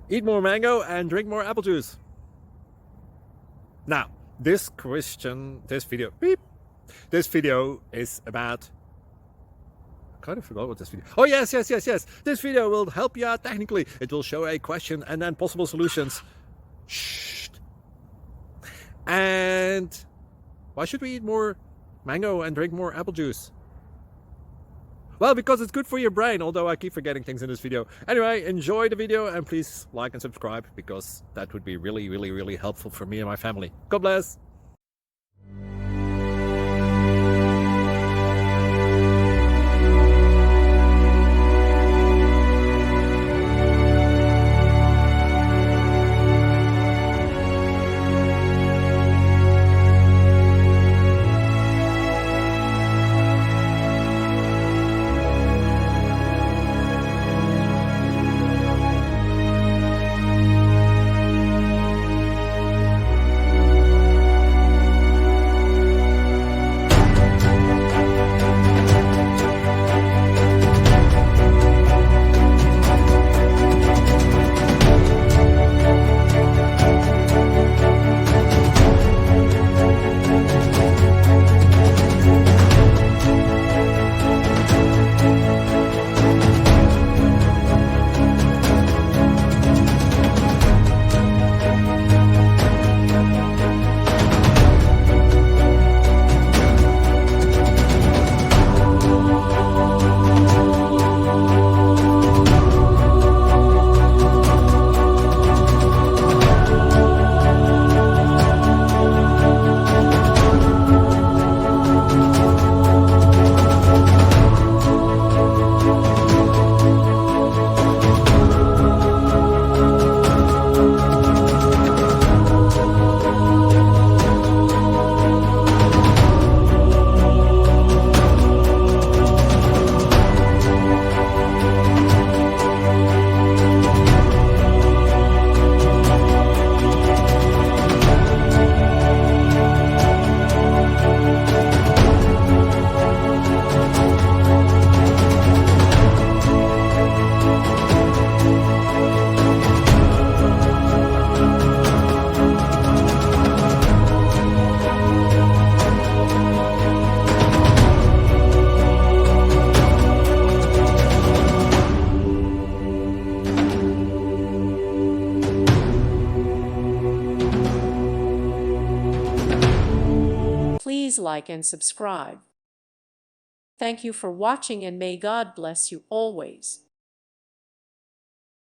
Eat more mango and drink more apple juice. Now, this video is about... I kind of forgot what this video... Oh, yes. This video will help you out technically. It will show a question and then possible solutions. Shh. And why should we eat more mango and drink more apple juice? Well, because it's good for your brain, although I keep forgetting things in this video. Anyway, enjoy the video and please like and subscribe, because that would be really helpful for me and my family. God bless! Please like and subscribe. Thank you for watching and may God bless you always.